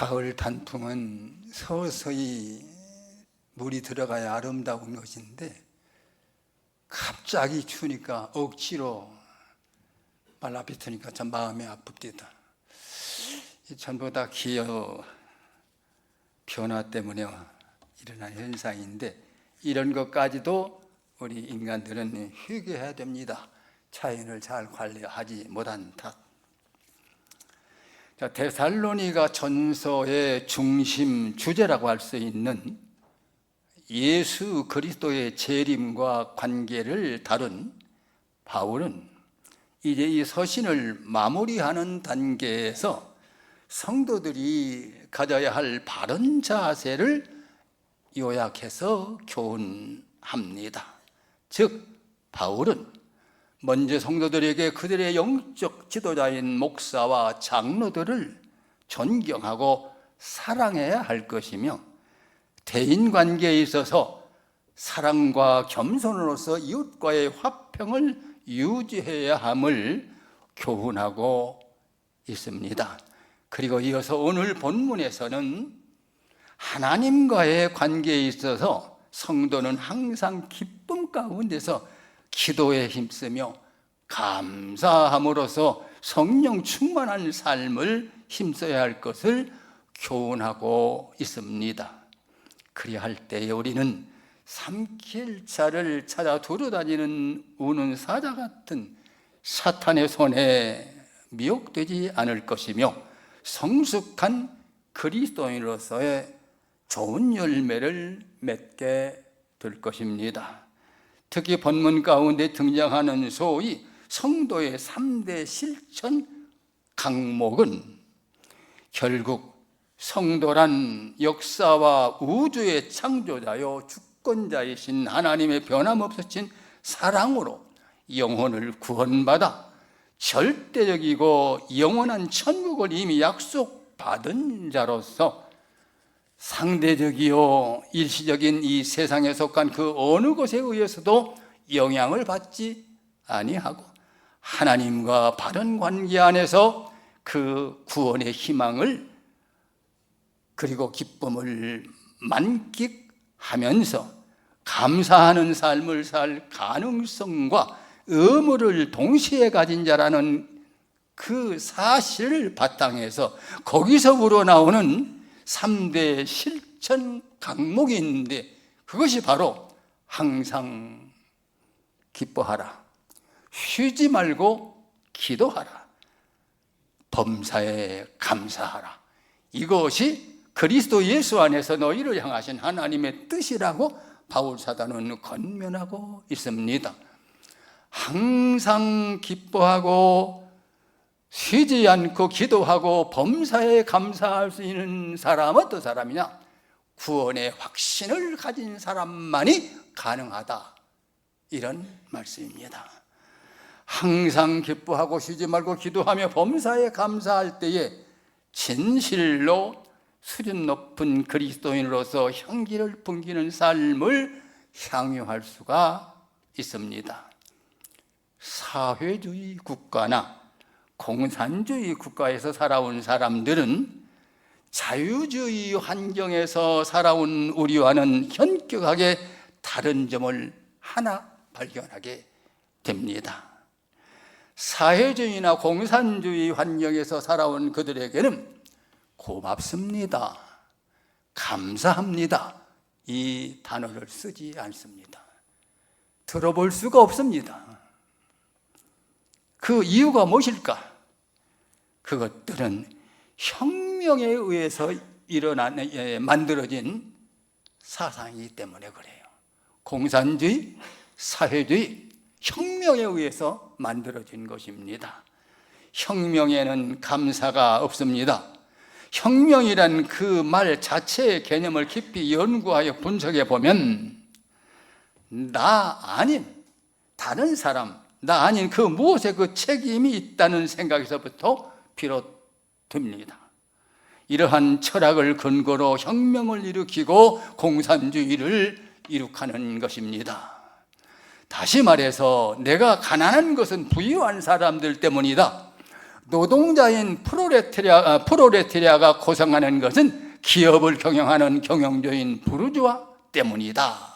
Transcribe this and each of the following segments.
가을 단풍은 서서히 물이 들어가야 아름다운 것인데 갑자기 추우니까 억지로 말라붙으니까 참 마음이 아픕니다. 전부 다 기후 변화 때문에 일어난 현상인데 이런 것까지도 우리 인간들은 회개해야 됩니다. 자연을 잘 관리하지 못한 탓. 자, 데살로니가 전서의 중심 주제라고 할 수 있는 예수 그리스도의 재림과 관계를 다룬 바울은 이제 이 서신을 마무리하는 단계에서 성도들이 가져야 할 바른 자세를 요약해서 교훈합니다. 즉 바울은 먼저 성도들에게 그들의 영적 지도자인 목사와 장로들을 존경하고 사랑해야 할 것이며 대인관계에 있어서 사랑과 겸손으로서 이웃과의 화평을 유지해야 함을 교훈하고 있습니다. 그리고 이어서 오늘 본문에서는 하나님과의 관계에 있어서 성도는 항상 기쁨 가운데서 기도에 힘쓰며 감사함으로써 성령 충만한 삶을 힘써야 할 것을 교훈하고 있습니다. 그리할 때에 우리는 삼킬 자를 찾아 두루다니는 우는 사자 같은 사탄의 손에 미혹되지 않을 것이며 성숙한 그리스도인으로서의 좋은 열매를 맺게 될 것입니다. 특히 본문 가운데 등장하는 소위 성도의 3대 실천 강목은 결국 성도란 역사와 우주의 창조자요 주권자이신 하나님의 변함없으신 사랑으로 영혼을 구원받아 절대적이고 영원한 천국을 이미 약속받은 자로서 상대적이요 일시적인 이 세상에 속한 그 어느 것에 의해서도 영향을 받지 아니하고 하나님과 바른 관계 안에서 그 구원의 희망을 그리고 기쁨을 만끽하면서 감사하는 삶을 살 가능성과 의무를 동시에 가진 자라는 그 사실을 바탕에서 거기서 우러나오는 3대 실천 강목이 있는데 그것이 바로 항상 기뻐하라, 쉬지 말고 기도하라, 범사에 감사하라. 이것이 그리스도 예수 안에서 너희를 향하신 하나님의 뜻이라고 바울 사도는 권면하고 있습니다. 항상 기뻐하고 쉬지 않고 기도하고 범사에 감사할 수 있는 사람은 어떤 사람이냐? 구원의 확신을 가진 사람만이 가능하다, 이런 말씀입니다. 항상 기뻐하고 쉬지 말고 기도하며 범사에 감사할 때에 진실로 수준 높은 그리스도인으로서 향기를 풍기는 삶을 향유할 수가 있습니다. 사회주의 국가나 공산주의 국가에서 살아온 사람들은 자유주의 환경에서 살아온 우리와는 현격하게 다른 점을 하나 발견하게 됩니다. 사회주의나 공산주의 환경에서 살아온 그들에게는 고맙습니다, 감사합니다, 이 단어를 쓰지 않습니다. 들어볼 수가 없습니다. 그 이유가 무엇일까? 그것들은 혁명에 의해서 만들어진 사상이기 때문에 그래요. 공산주의, 사회주의, 혁명에 의해서 만들어진 것입니다. 혁명에는 감사가 없습니다. 혁명이란 그 말 자체의 개념을 깊이 연구하여 분석해 보면 나 아닌 다른 사람, 나 아닌 그 무엇에 그 책임이 있다는 생각에서부터 비롯됩니다. 이러한 철학을 근거로 혁명을 일으키고 공산주의를 이룩하는 것입니다. 다시 말해서 내가 가난한 것은 부유한 사람들 때문이다, 노동자인 프롤레타리아가 고생하는 것은 기업을 경영하는 경영주인 부르주아 때문이다.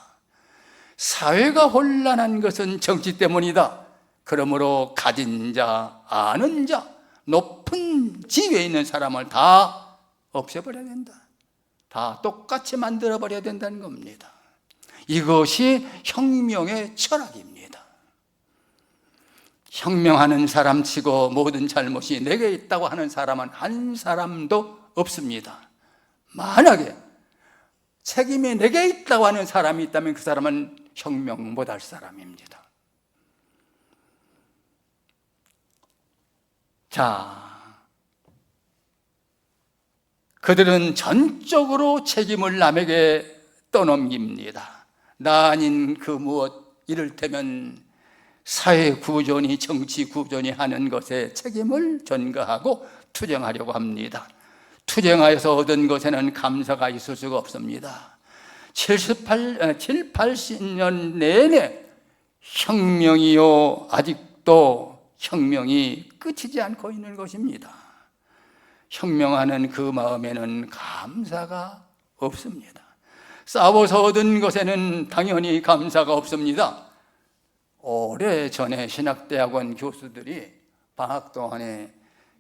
사회가 혼란한 것은 정치 때문이다. 그러므로 가진 자, 아는 자, 높은 지위에 있는 사람을 다 없애버려야 된다. 다 똑같이 만들어버려야 된다는 겁니다. 이것이 혁명의 철학입니다. 혁명하는 사람치고 모든 잘못이 내게 있다고 하는 사람은 한 사람도 없습니다. 만약에 책임이 내게 있다고 하는 사람이 있다면 그 사람은 혁명 못할 사람입니다. 자, 그들은 전적으로 책임을 남에게 떠넘깁니다. 나 아닌 그 무엇, 이를테면 사회 구조니 정치 구조니 하는 것에 책임을 전가하고 투쟁하려고 합니다. 투쟁하여서 얻은 것에는 감사가 있을 수가 없습니다. 80년 내내 혁명이요, 아직도 혁명이 끝이지 않고 있는 것입니다. 혁명하는 그 마음에는 감사가 없습니다. 싸워서 얻은 것에는 당연히 감사가 없습니다. 오래전에 신학대학원 교수들이 방학 동안에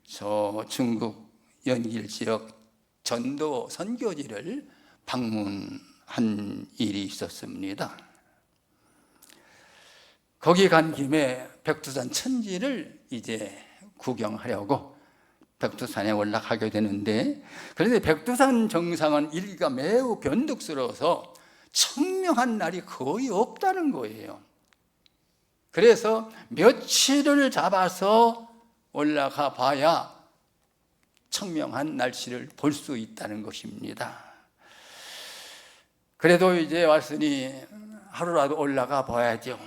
저 중국 연길 지역 전도 선교지를 방문한 일이 있었습니다. 거기 간 김에 백두산 천지를 이제 구경하려고 백두산에 올라가게 되는데, 그런데 백두산 정상은 일기가 매우 변덕스러워서 청명한 날이 거의 없다는 거예요. 그래서 며칠을 잡아서 올라가 봐야 청명한 날씨를 볼 수 있다는 것입니다. 그래도 이제 왔으니 하루라도 올라가 봐야죠.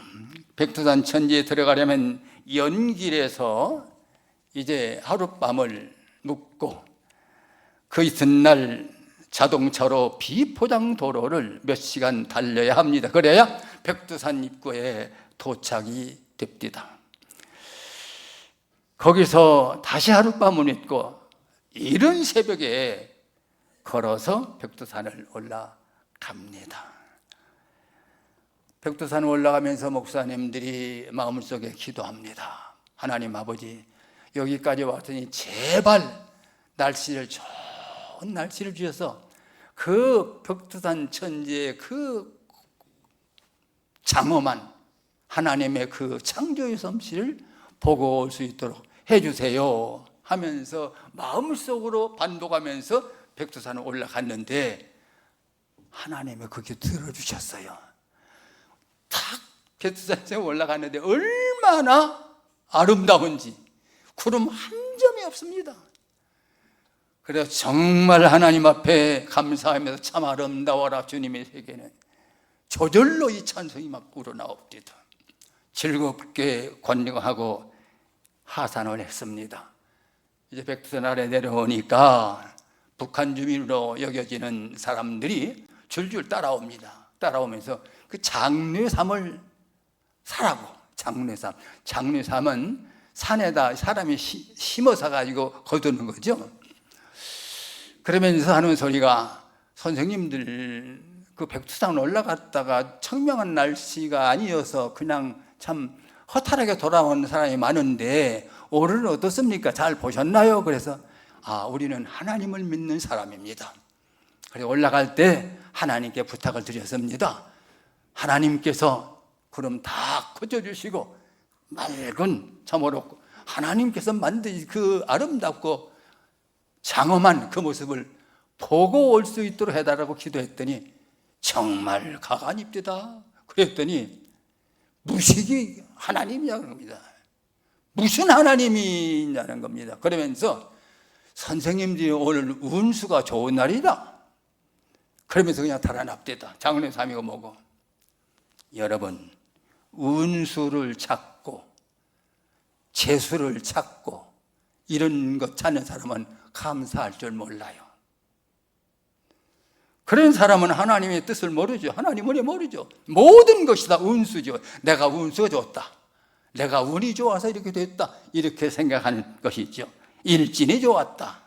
백두산 천지에 들어가려면 연길에서 이제 하룻밤을 묵고 그 이튿날 자동차로 비포장 도로를 몇 시간 달려야 합니다. 그래야 백두산 입구에 도착이 됩니다. 거기서 다시 하룻밤을 있고 이른 새벽에 걸어서 백두산을 올라갑니다. 백두산을 올라가면서 목사님들이 마음속에 기도합니다. 하나님 아버지, 여기까지 왔더니 제발 날씨를, 좋은 날씨를 주셔서 그 백두산 천지의 그 장엄한 하나님의 그 창조의 솜씨를 보고 올 수 있도록 해주세요 하면서 마음속으로 반복하면서 백두산을 올라갔는데 하나님이 그게 들어주셨어요. 탁 백두산에 올라갔는데 얼마나 아름다운지 구름 한 점이 없습니다. 그래서 정말 하나님 앞에 감사하면서 참 아름다워라 주님의 세계는, 저절로 이 찬송이 막 우러나옵니다. 즐겁게 관광하고 하산을 했습니다. 이제 백두산 아래 내려오니까 북한 주민으로 여겨지는 사람들이 줄줄 따라옵니다. 따라오면서 그 장례삼을 사라고. 장례삼은 산에다 사람이 심어서 가지고 거두는 거죠. 그러면서 하는 소리가, 선생님들 그 백두산 올라갔다가 청명한 날씨가 아니어서 그냥 참 허탈하게 돌아온 사람이 많은데 오늘은 어떻습니까? 잘 보셨나요? 그래서 우리는 하나님을 믿는 사람입니다. 그래서 올라갈 때 하나님께 부탁을 드렸습니다. 하나님께서 구름 다 꺼져주시고 맑은 참으로 하나님께서 만든 그 아름답고 장엄한 그 모습을 보고 올 수 있도록 해달라고 기도했더니 정말 가관입니다. 그랬더니 무식이 하나님이냐는 겁니다. 무슨 하나님이냐는 겁니다. 그러면서 선생님들이 오늘 운수가 좋은 날이다. 그러면서 그냥 달아납대다. 장례삼이고 뭐고. 여러분, 운수를 찾고 재수를 찾고 이런 것 찾는 사람은 감사할 줄 몰라요. 그런 사람은 하나님의 뜻을 모르죠. 하나님을 모르죠. 모든 것이 다 운수죠. 내가 운수가 좋다. 내가 운이 좋아서 이렇게 됐다, 이렇게 생각하는 것이죠. 일진이 좋았다,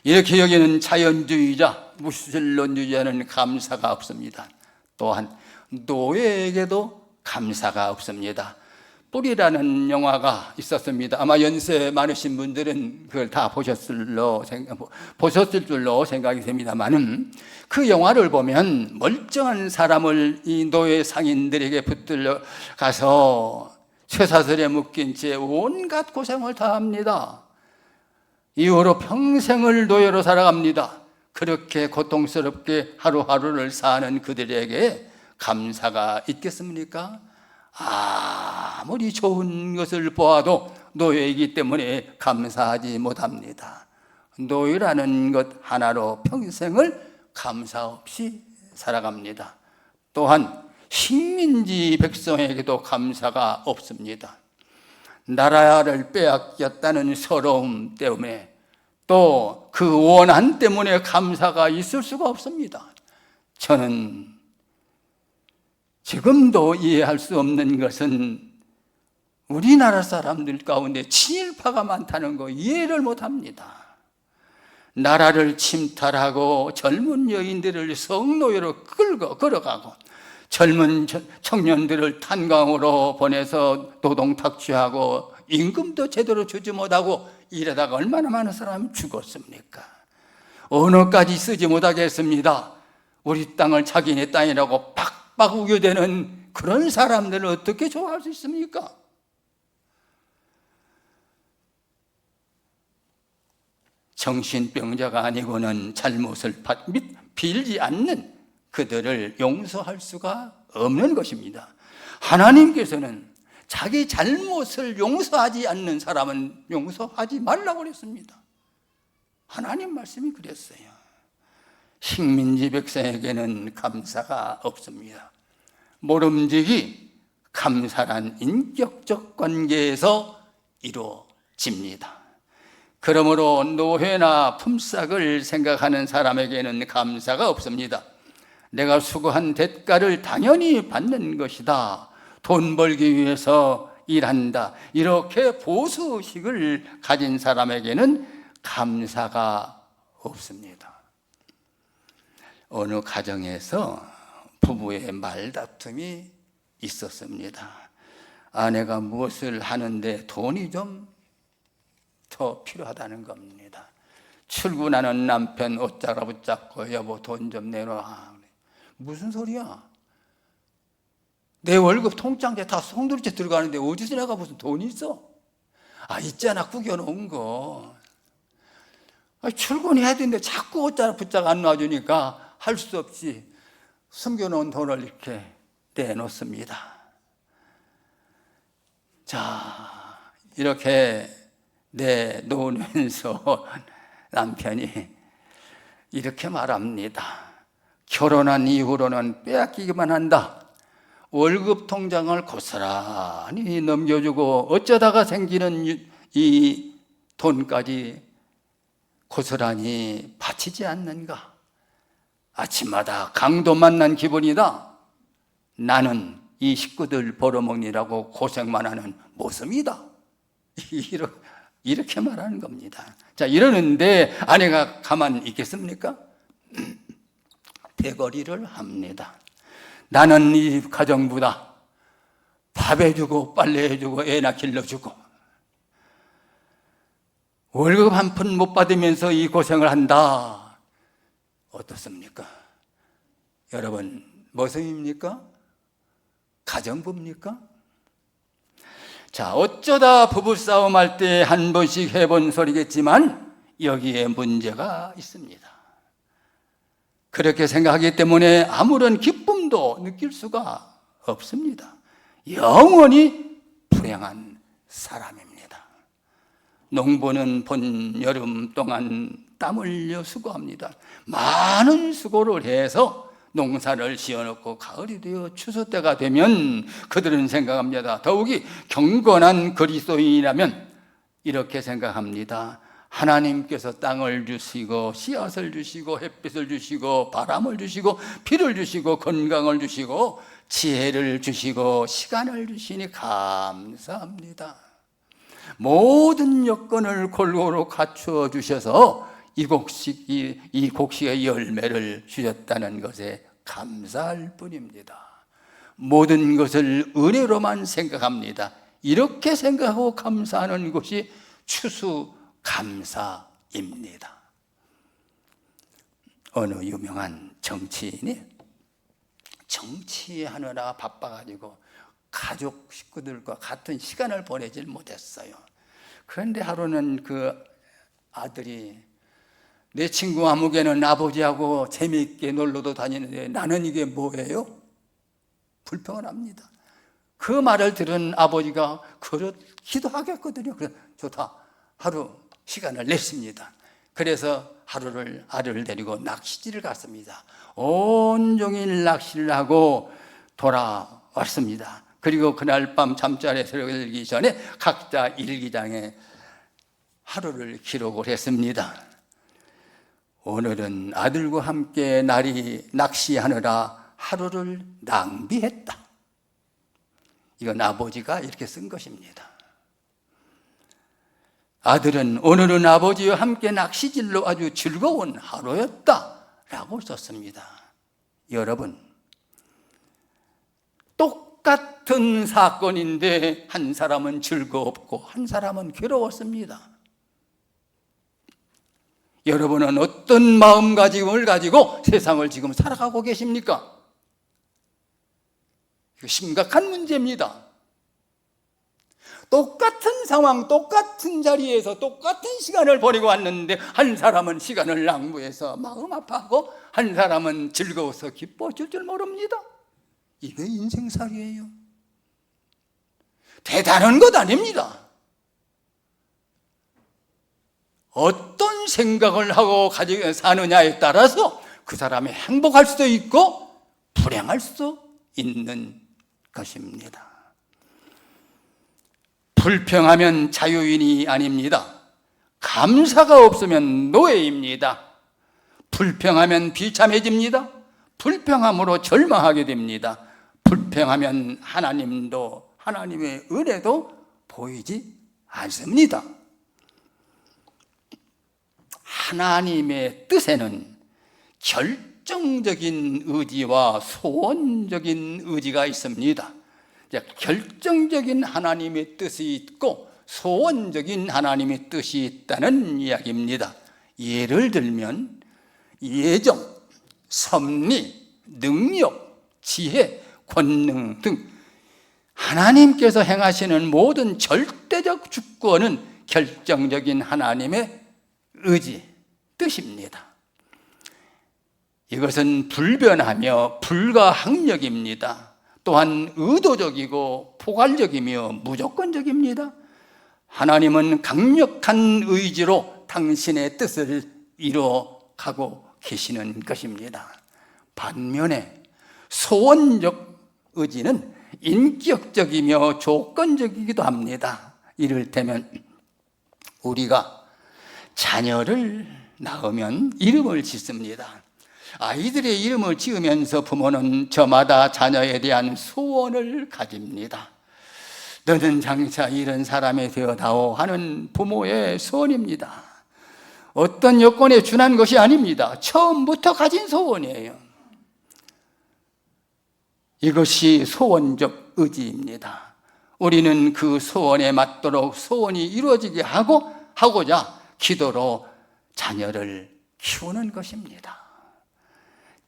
이렇게 여기는 자연주의자, 무신론주의자는 감사가 없습니다. 또한 노예에게도 감사가 없습니다. 뿔이라는 영화가 있었습니다. 아마 연세 많으신 분들은 그걸 다 보셨을 줄로 생각이 됩니다만은, 그 영화를 보면 멀쩡한 사람을 이 노예 상인들에게 붙들려 가서 쇠사슬에 묶인 채 온갖 고생을 다 합니다. 이후로 평생을 노예로 살아갑니다. 그렇게 고통스럽게 하루하루를 사는 그들에게 감사가 있겠습니까? 아무리 좋은 것을 보아도 노예이기 때문에 감사하지 못합니다. 노예라는 것 하나로 평생을 감사 없이 살아갑니다. 또한 식민지 백성에게도 감사가 없습니다. 나라를 빼앗겼다는 서러움 때문에, 또 그 원한 때문에 감사가 있을 수가 없습니다. 저는 지금도 이해할 수 없는 것은 우리나라 사람들 가운데 친일파가 많다는 거 이해를 못합니다. 나라를 침탈하고 젊은 여인들을 성노예로 끌어가고 젊은 청년들을 탄광으로 보내서 노동 착취하고 임금도 제대로 주지 못하고 이러다가 얼마나 많은 사람이 죽었습니까? 언어까지 쓰지 못하겠습니다. 우리 땅을 자기네 땅이라고 팍팍 우겨대는 그런 사람들을 어떻게 좋아할 수 있습니까? 정신병자가 아니고는 잘못을 빌지 않는 그들을 용서할 수가 없는 것입니다. 하나님께서는 자기 잘못을 용서하지 않는 사람은 용서하지 말라고 그랬습니다. 하나님 말씀이 그랬어요. 식민지 백성에게는 감사가 없습니다. 모름지기 감사란 인격적 관계에서 이루어집니다. 그러므로 노회나 품삯을 생각하는 사람에게는 감사가 없습니다. 내가 수고한 대가를 당연히 받는 것이다, 돈 벌기 위해서 일한다, 이렇게 보수의식을 가진 사람에게는 감사가 없습니다. 어느 가정에서 부부의 말다툼이 있었습니다. 아내가 무엇을 하는데 돈이 좀 더 필요하다는 겁니다. 출근하는 남편 옷자라 붙잡고 여보 돈 좀 내놔. 무슨 소리야? 내 월급 통장에 다 송두리째 들어가는데 어디서 내가 무슨 돈이 있어? 있잖아, 구겨놓은 거. 출근해야 되는데 자꾸 옷자라 붙잡고 안 놔주니까 할 수 없이 숨겨놓은 돈을 이렇게 내놓습니다. 자, 이렇게 내놓으면서 남편이 이렇게 말합니다. 결혼한 이후로는 빼앗기기만 한다. 월급 통장을 고스란히 넘겨주고 어쩌다가 생기는 이 돈까지 고스란히 바치지 않는가. 아침마다 강도 만난 기분이다. 나는 이 식구들 벌어먹느라고 고생만 하는 모습이다. 이렇게 말하는 겁니다. 자, 이러는데 아내가 가만히 있겠습니까? 대거리를 합니다. 나는 이 가정부다. 밥 해주고 빨래 해주고 애나 길러주고 월급 한 푼 못 받으면서 이 고생을 한다. 어떻습니까? 여러분, 무엇입니까? 가정부입니까? 자, 어쩌다 부부싸움 할 때 한 번씩 해본 소리겠지만 여기에 문제가 있습니다. 그렇게 생각하기 때문에 아무런 기쁨도 느낄 수가 없습니다. 영원히 불행한 사람입니다. 농부는 본 여름 동안 땀 흘려 수고합니다. 많은 수고를 해서 농사를 지어놓고 가을이 되어 추수 때가 되면 그들은 생각합니다. 더욱이 경건한 그리스도인이라면 이렇게 생각합니다. 하나님께서 땅을 주시고 씨앗을 주시고 햇빛을 주시고 바람을 주시고 비를 주시고 건강을 주시고 지혜를 주시고 시간을 주시니 감사합니다. 모든 여건을 골고루 갖추어 주셔서 이 곡식의 열매를 주셨다는 것에 감사할 뿐입니다. 모든 것을 은혜로만 생각합니다. 이렇게 생각하고 감사하는 것이 추수감사입니다. 어느 유명한 정치인이 정치하느라 바빠가지고 가족 식구들과 같은 시간을 보내질 못했어요. 그런데 하루는 그 아들이 내 친구 아무개는 아버지하고 재미있게 놀러도 다니는데 나는 이게 뭐예요? 불평을 합니다. 그 말을 들은 아버지가 그렇기도 하겠거든요. 그래서 좋다. 하루 시간을 냈습니다. 그래서 하루를 아들을 데리고 낚시질을 갔습니다. 온종일 낚시를 하고 돌아왔습니다. 그리고 그날 밤 잠자리에 들기 전에 각자 일기장에 하루를 기록을 했습니다. 오늘은 아들과 함께 날이 낚시하느라 하루를 낭비했다. 이건 아버지가 이렇게 쓴 것입니다. 아들은 오늘은 아버지와 함께 낚시질로 아주 즐거운 하루였다 라고 썼습니다. 여러분, 똑같은 사건인데 한 사람은 즐거웠고 한 사람은 괴로웠습니다. 여러분은 어떤 마음가짐을 가지고 세상을 지금 살아가고 계십니까? 이거 심각한 문제입니다. 똑같은 상황, 똑같은 자리에서 똑같은 시간을 보내고 왔는데 한 사람은 시간을 낭비해서 마음 아파하고 한 사람은 즐거워서 기뻐질 줄 모릅니다. 이게 인생살이에요. 대단한 것 아닙니다. 어떤 생각을 하고 가지고 사느냐에 따라서 그 사람이 행복할 수도 있고 불행할 수도 있는 것입니다. 불평하면 자유인이 아닙니다. 감사가 없으면 노예입니다. 불평하면 비참해집니다. 불평함으로 절망하게 됩니다. 불평하면 하나님의 은혜도 보이지 않습니다. 하나님의 뜻에는 결정적인 의지와 소원적인 의지가 있습니다. 결정적인 하나님의 뜻이 있고 소원적인 하나님의 뜻이 있다는 이야기입니다. 예를 들면 예정, 섭리, 능력, 지혜, 권능 등 하나님께서 행하시는 모든 절대적 주권은 결정적인 하나님의 의지, 뜻입니다. 이것은 불변하며 불가항력입니다. 또한 의도적이고 포괄적이며 무조건적입니다. 하나님은 강력한 의지로 당신의 뜻을 이루어가고 계시는 것입니다. 반면에 소원적 의지는 인격적이며 조건적이기도 합니다. 이를테면 우리가 자녀를 낳으면 이름을 짓습니다. 아이들의 이름을 지으면서 부모는 저마다 자녀에 대한 소원을 가집니다. 너는 장차 이런 사람이 되어다오 하는 부모의 소원입니다. 어떤 여건에 준한 것이 아닙니다. 처음부터 가진 소원이에요. 이것이 소원적 의지입니다. 우리는 그 소원에 맞도록 소원이 이루어지게 하고자 기도로 자녀를 키우는 것입니다.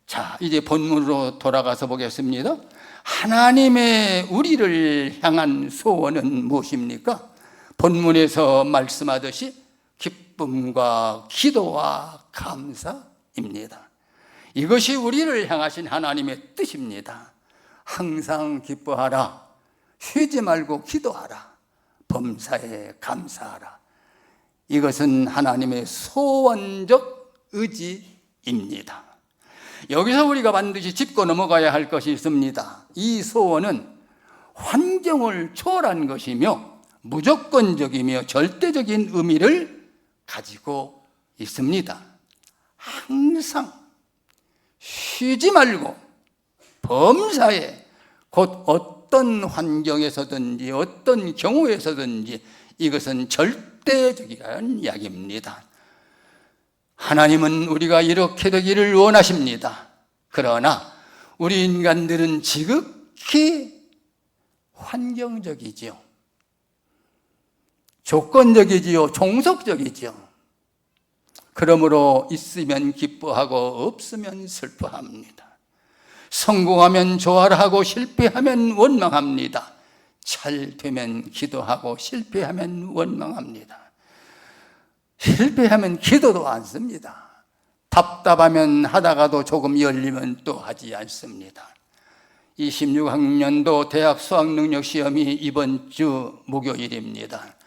자, 이제 본문으로 돌아가서 보겠습니다. 하나님의 우리를 향한 소원은 무엇입니까? 본문에서 말씀하듯이 기쁨과 기도와 감사입니다. 이것이 우리를 향하신 하나님의 뜻입니다. 항상 기뻐하라. 쉬지 말고 기도하라. 범사에 감사하라. 이것은 하나님의 소원적 의지입니다. 여기서 우리가 반드시 짚고 넘어가야 할 것이 있습니다. 이 소원은 환경을 초월한 것이며 무조건적이며 절대적인 의미를 가지고 있습니다. 항상 쉬지 말고 범사에 곧 어떤 환경에서든지 어떤 경우에서든지 이것은 절대적이라는 이야기입니다. 하나님은 우리가 이렇게 되기를 원하십니다. 그러나 우리 인간들은 지극히 환경적이지요. 조건적이지요. 종속적이지요. 그러므로 있으면 기뻐하고 없으면 슬퍼합니다. 성공하면 좋아라 하고 실패하면 원망합니다. 잘 되면 기도하고 실패하면 원망합니다. 실패하면 기도도 않습니다. 답답하면 하다가도 조금 열리면 또 하지 않습니다. 26학년도 대학 수학능력시험이 이번 주 목요일입니다.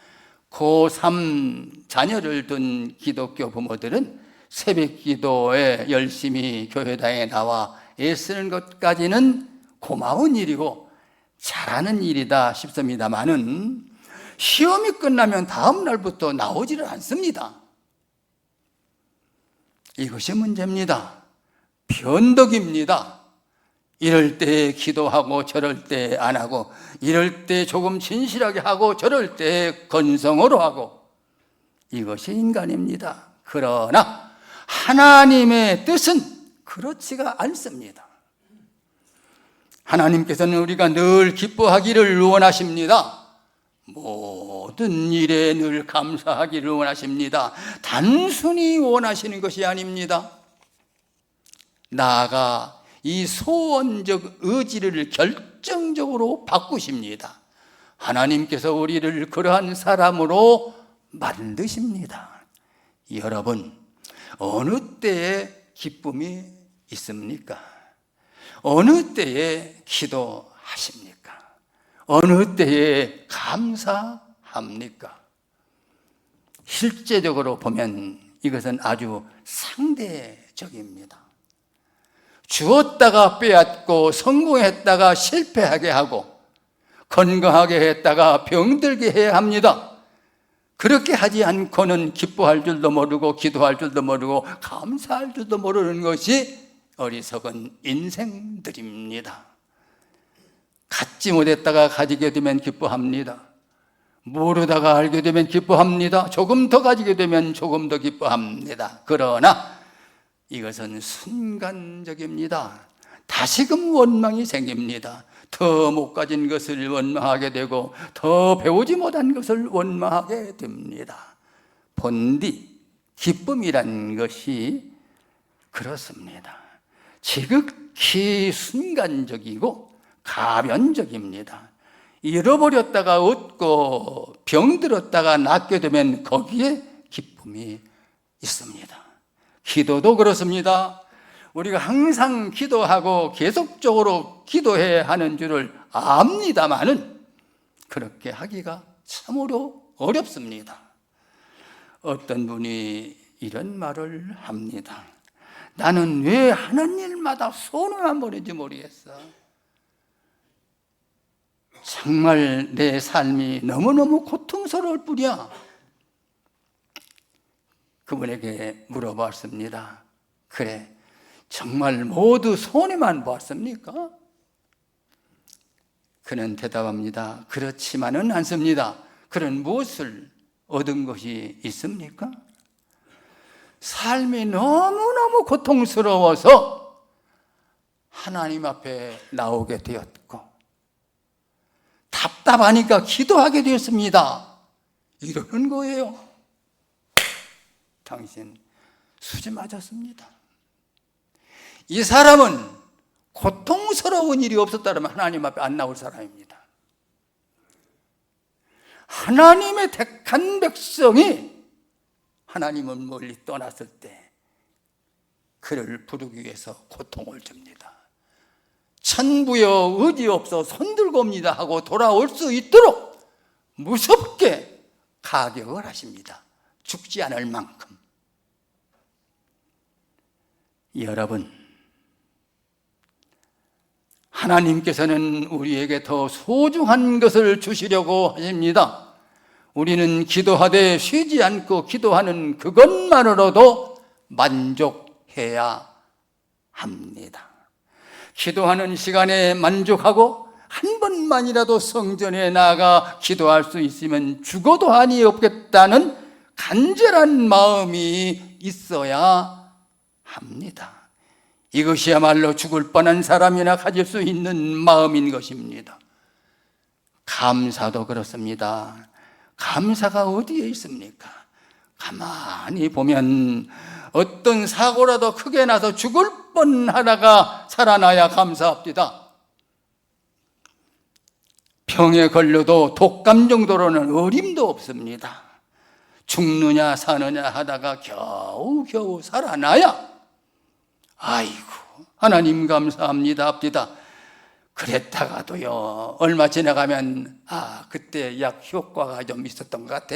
고3 자녀를 둔 기독교 부모들은 새벽 기도에 열심히 교회당에 나와 애쓰는 것까지는 고마운 일이고 잘하는 일이다 싶습니다만은 시험이 끝나면 다음 날부터 나오지를 않습니다. 이것이 문제입니다. 변덕입니다. 이럴 때 기도하고 저럴 때 안 하고, 이럴 때 조금 진실하게 하고 저럴 때 건성으로 하고, 이것이 인간입니다. 그러나 하나님의 뜻은 그렇지가 않습니다. 하나님께서는 우리가 늘 기뻐하기를 원하십니다. 모든 일에 늘 감사하기를 원하십니다. 단순히 원하시는 것이 아닙니다. 나아가 이 소원적 의지를 결정적으로 바꾸십니다. 하나님께서 우리를 그러한 사람으로 만드십니다. 여러분, 어느 때에 기쁨이 있습니까? 어느 때에 기도하십니까? 어느 때에 감사합니까? 실제적으로 보면 이것은 아주 상대적입니다. 주었다가 빼앗고, 성공했다가 실패하게 하고, 건강하게 했다가 병들게 해야 합니다. 그렇게 하지 않고는 기뻐할 줄도 모르고 기도할 줄도 모르고 감사할 줄도 모르는 것이 어리석은 인생들입니다. 갖지 못했다가 가지게 되면 기뻐합니다. 모르다가 알게 되면 기뻐합니다. 조금 더 가지게 되면 조금 더 기뻐합니다. 그러나 이것은 순간적입니다. 다시금 원망이 생깁니다. 더 못 가진 것을 원망하게 되고 더 배우지 못한 것을 원망하게 됩니다. 본디 기쁨이란 것이 그렇습니다. 지극히 순간적이고 가변적입니다. 잃어버렸다가 얻고 병들었다가 낫게 되면 거기에 기쁨이 있습니다. 기도도 그렇습니다. 우리가 항상 기도하고 계속적으로 기도해야 하는 줄을 압니다마는 그렇게 하기가 참으로 어렵습니다. 어떤 분이 이런 말을 합니다. 나는 왜 하는 일마다 손을 안 보는지 모르겠어. 정말 내 삶이 너무너무 고통스러울 뿐이야. 그분에게 물어봤습니다. 그래, 정말 모두 손해만 보았습니까? 그는 대답합니다. 그렇지만은 않습니다. 그런 무엇을 얻은 것이 있습니까? 삶이 너무너무 고통스러워서 하나님 앞에 나오게 되었고, 답답하니까 기도하게 되었습니다. 이러는 거예요. 당신 수지 맞았습니다. 이 사람은 고통스러운 일이 없었다면 하나님 앞에 안 나올 사람입니다. 하나님의 택한 백성이 하나님은 멀리 떠났을 때 그를 부르기 위해서 고통을 줍니다. 천부여 의지 없어 손들고 옵니다 하고 돌아올 수 있도록 무섭게 가격을 하십니다. 죽지 않을 만큼. 여러분, 하나님께서는 우리에게 더 소중한 것을 주시려고 하십니다. 우리는 기도하되 쉬지 않고 기도하는 그것만으로도 만족해야 합니다. 기도하는 시간에 만족하고 한 번만이라도 성전에 나아가 기도할 수 있으면 죽어도 한이 없겠다는 간절한 마음이 있어야 합니다. 이것이야말로 죽을 뻔한 사람이나 가질 수 있는 마음인 것입니다. 감사도 그렇습니다. 감사가 어디에 있습니까? 가만히 보면 어떤 사고라도 크게 나서 죽을 뻔하다가 살아나야 감사합니다. 병에 걸려도 독감 정도로는 어림도 없습니다. 죽느냐 사느냐 하다가 겨우겨우 살아나야 아이고 하나님 감사합니다 합니다. 그랬다가도요 얼마 지나가면 그때 약 효과가 좀 있었던 것 같아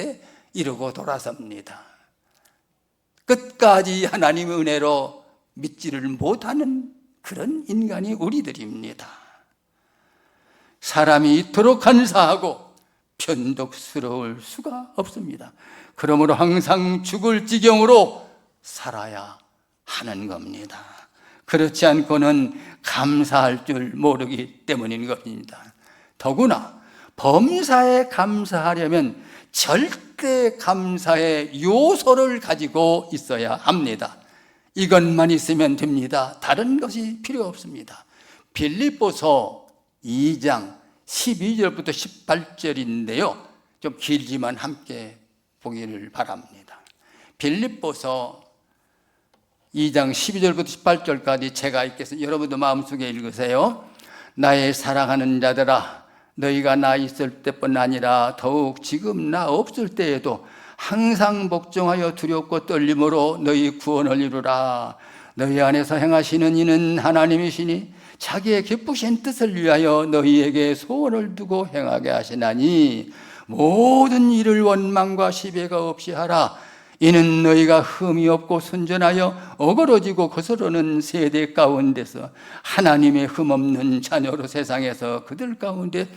이러고 돌아섭니다. 끝까지 하나님의 은혜로 믿지를 못하는 그런 인간이 우리들입니다. 사람이 이토록 간사하고 변덕스러울 수가 없습니다. 그러므로 항상 죽을 지경으로 살아야 하는 겁니다. 그렇지 않고는 감사할 줄 모르기 때문인 것입니다. 더구나 범사에 감사하려면 절대 감사의 요소를 가지고 있어야 합니다. 이것만 있으면 됩니다. 다른 것이 필요 없습니다. 빌립보서 2장 12절부터 18절인데요 좀 길지만 함께 보기를 바랍니다. 빌립보서 2장 12절부터 18절까지 제가 읽겠습니다. 여러분도 마음속에 읽으세요. 나의 사랑하는 자들아, 너희가 나 있을 때뿐 아니라 더욱 지금 나 없을 때에도 항상 복종하여 두렵고 떨림으로 너희 구원을 이루라. 너희 안에서 행하시는 이는 하나님이시니 자기의 기쁘신 뜻을 위하여 너희에게 소원을 두고 행하게 하시나니 모든 일을 원망과 시배가 없이 하라. 이는 너희가 흠이 없고 순전하여 어그러지고 거스르는 세대 가운데서 하나님의 흠없는 자녀로 세상에서 그들 가운데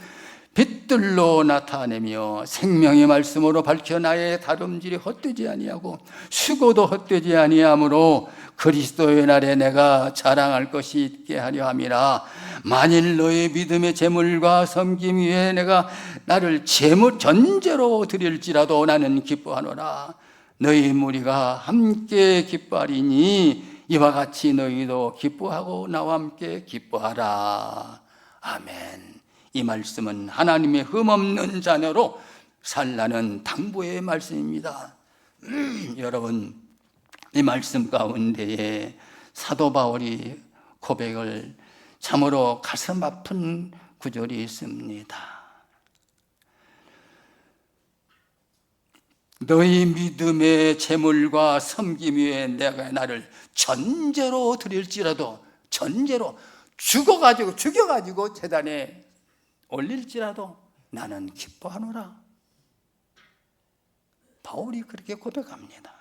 빛들로 나타내며 생명의 말씀으로 밝혀 나의 다름질이 헛되지 아니하고 수고도 헛되지 아니하므로 그리스도의 날에 내가 자랑할 것이 있게 하려 함이라. 만일 너의 믿음의 제물과 섬김 위에 내가 나를 제물 전제로 드릴지라도 나는 기뻐하노라. 너희 무리가 함께 기뻐하리니 이와 같이 너희도 기뻐하고 나와 함께 기뻐하라. 아멘. 이 말씀은 하나님의 흠없는 자녀로 살라는 당부의 말씀입니다. 여러분, 이 말씀 가운데에 사도 바울이 고백을 참으로 가슴 아픈 구절이 있습니다. 너희 믿음의 제물과 섬김 위에 내가 나를 전제로 드릴지라도, 전제로 죽여가지고 제단에 올릴지라도 나는 기뻐하노라. 바울이 그렇게 고백합니다.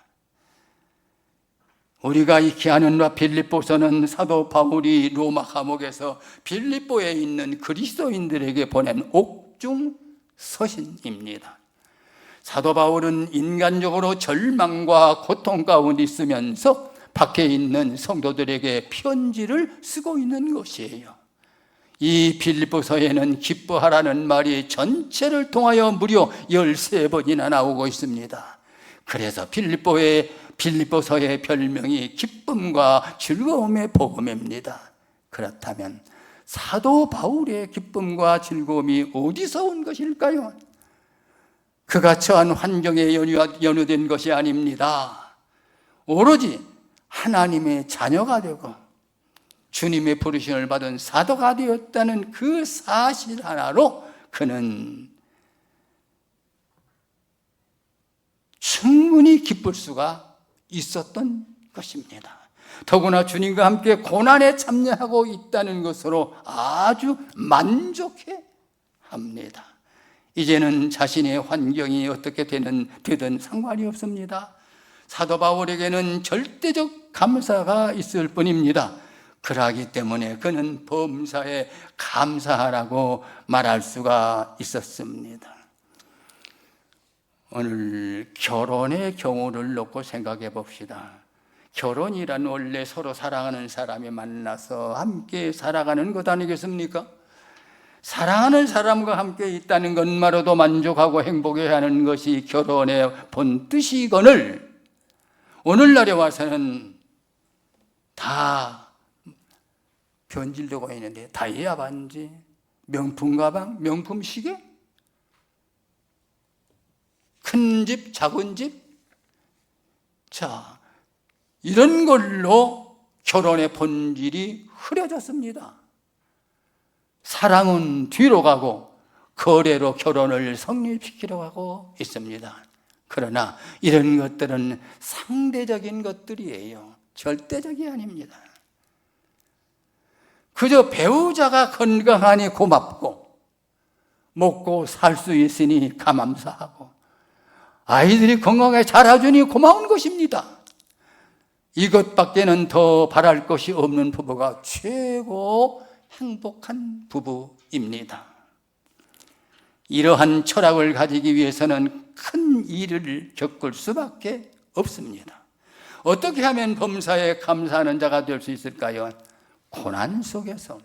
우리가 익히 아는 바 빌립보서는 사도 바울이 로마 감옥에서 빌립보에 있는 그리스도인들에게 보낸 옥중 서신입니다. 사도 바울은 인간적으로 절망과 고통 가운데 있으면서 밖에 있는 성도들에게 편지를 쓰고 있는 것이에요. 이 빌립보서에는 기뻐하라는 말이 전체를 통하여 무려 13번이나 나오고 있습니다. 그래서 빌립보서의 별명이 기쁨과 즐거움의 복음입니다. 그렇다면 사도 바울의 기쁨과 즐거움이 어디서 온 것일까요? 그가 처한 환경에 연유된 것이 아닙니다. 오로지 하나님의 자녀가 되고 주님의 부르심을 받은 사도가 되었다는 그 사실 하나로 그는 충분히 기쁠 수가 있었던 것입니다. 더구나 주님과 함께 고난에 참여하고 있다는 것으로 아주 만족해 합니다. 이제는 자신의 환경이 어떻게 되든 상관이 없습니다. 사도 바울에게는 절대적 감사가 있을 뿐입니다. 그러하기 때문에 그는 범사에 감사하라고 말할 수가 있었습니다. 오늘 결혼의 경우를 놓고 생각해 봅시다. 결혼이란 원래 서로 사랑하는 사람이 만나서 함께 살아가는 것 아니겠습니까? 사랑하는 사람과 함께 있다는 것만으로도 만족하고 행복해하는 것이 결혼의 본 뜻이거늘 오늘날에 와서는 다 변질되고 있는데 다이아 반지, 명품 가방, 명품 시계, 큰 집, 작은 집, 자, 이런 걸로 결혼의 본질이 흐려졌습니다. 사랑은 뒤로 가고 거래로 결혼을 성립시키려고 하고 있습니다. 그러나 이런 것들은 상대적인 것들이에요. 절대적이 아닙니다. 그저 배우자가 건강하니 고맙고 먹고 살 수 있으니 감사하고 아이들이 건강하게 자라주니 고마운 것입니다. 이것밖에는 더 바랄 것이 없는 부부가 최고 행복한 부부입니다. 이러한 철학을 가지기 위해서는 큰 일을 겪을 수밖에 없습니다. 어떻게 하면 범사에 감사하는 자가 될 수 있을까요? 고난 속에서,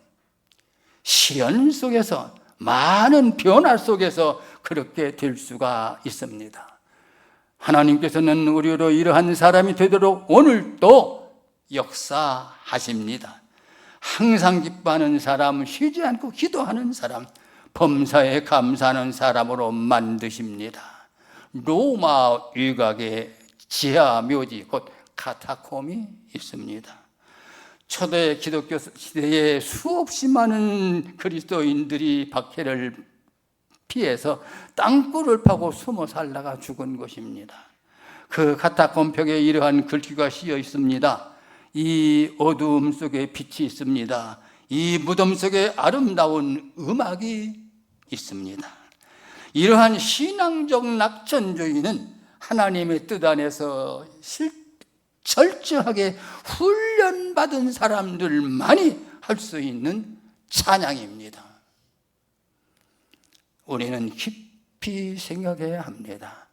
시련 속에서, 많은 변화 속에서 그렇게 될 수가 있습니다. 하나님께서는 우리로 이러한 사람이 되도록 오늘도 역사하십니다. 항상 기뻐하는 사람, 쉬지 않고 기도하는 사람, 범사에 감사하는 사람으로 만드십니다. 로마 유각의 지하 묘지, 곧 카타콤이 있습니다. 초대 기독교 시대에 수없이 많은 그리스도인들이 박해를 피해서 땅굴을 파고 숨어 살다가 죽은 것입니다. 그 카타콤 벽에 이러한 글귀가 씌어 있습니다. 이 어두움 속에 빛이 있습니다. 이 무덤 속에 아름다운 음악이 있습니다. 이러한 신앙적 낙천주의는 하나님의 뜻 안에서 철저하게 훈련받은 사람들만이 할 수 있는 찬양입니다. 우리는 깊이 생각해야 합니다.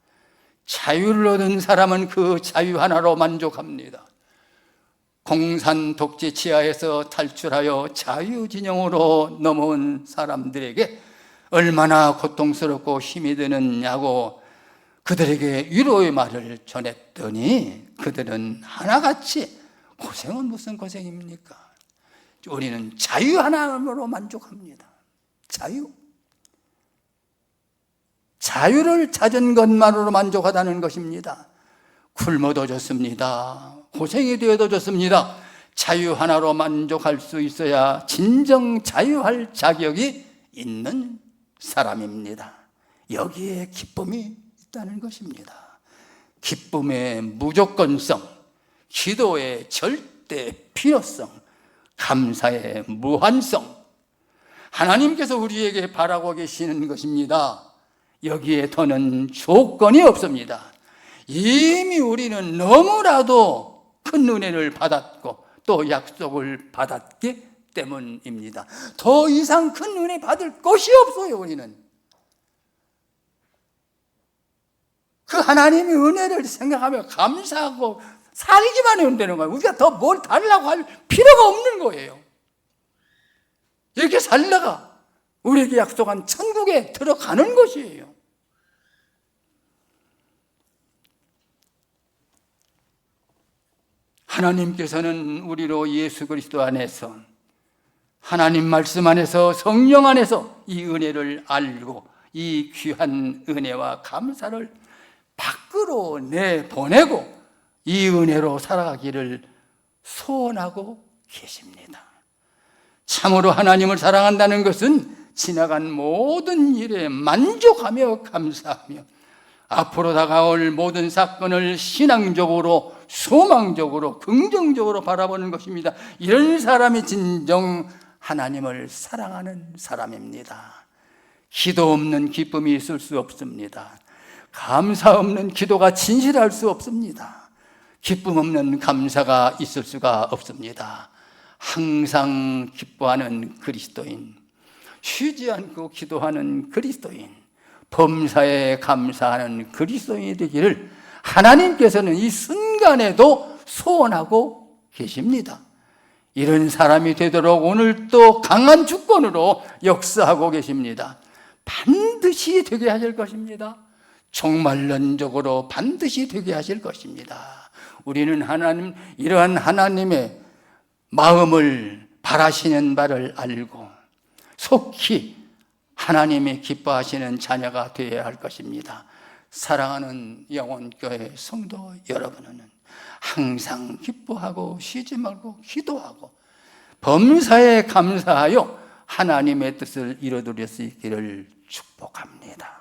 자유를 얻은 사람은 그 자유 하나로 만족합니다. 공산 독재 지하에서 탈출하여 자유진영으로 넘어온 사람들에게 얼마나 고통스럽고 힘이 드느냐고 그들에게 위로의 말을 전했더니 그들은 하나같이 고생은 무슨 고생입니까? 우리는 자유 하나로 만족합니다. 자유를 찾은 것만으로 만족하다는 것입니다. 굶어도 좋습니다. 고생이 되어도 좋습니다. 자유 하나로 만족할 수 있어야 진정 자유할 자격이 있는 사람입니다. 여기에 기쁨이 있다는 것입니다. 기쁨의 무조건성, 기도의 절대 필요성, 감사의 무한성, 하나님께서 우리에게 바라고 계시는 것입니다. 여기에 더는 조건이 없습니다. 이미 우리는 너무나도 큰 은혜를 받았고 또 약속을 받았기 때문입니다. 더 이상 큰 은혜 받을 것이 없어요. 우리는 그 하나님의 은혜를 생각하며 감사하고 살기만 하면 되는 거예요. 우리가 더 뭘 달라고 할 필요가 없는 거예요. 이렇게 살다가 우리에게 약속한 천국에 들어가는 것이에요. 하나님께서는 우리로 예수 그리스도 안에서 하나님 말씀 안에서 성령 안에서 이 은혜를 알고 이 귀한 은혜와 감사를 밖으로 내보내고 이 은혜로 살아가기를 소원하고 계십니다. 참으로 하나님을 사랑한다는 것은 지나간 모든 일에 만족하며 감사하며 앞으로 다가올 모든 사건을 신앙적으로 소망적으로 긍정적으로 바라보는 것입니다. 이런 사람이 진정 하나님을 사랑하는 사람입니다. 기도 없는 기쁨이 있을 수 없습니다. 감사 없는 기도가 진실할 수 없습니다. 기쁨 없는 감사가 있을 수가 없습니다. 항상 기뻐하는 그리스도인, 쉬지 않고 기도하는 그리스도인, 범사에 감사하는 그리스도인이 되기를 하나님께서는 이 순간에도 소원하고 계십니다. 이런 사람이 되도록 오늘 또 강한 주권으로 역사하고 계십니다. 반드시 되게 하실 것입니다. 종말론적으로 반드시 되게 하실 것입니다. 우리는 이러한 하나님의 마음을 바라시는 바를 알고 속히 하나님이 기뻐하시는 자녀가 되어야 할 것입니다. 사랑하는 영혼교회 성도 여러분은 항상 기뻐하고 쉬지 말고 기도하고 범사에 감사하여 하나님의 뜻을 이루어드릴 수 있기를 축복합니다.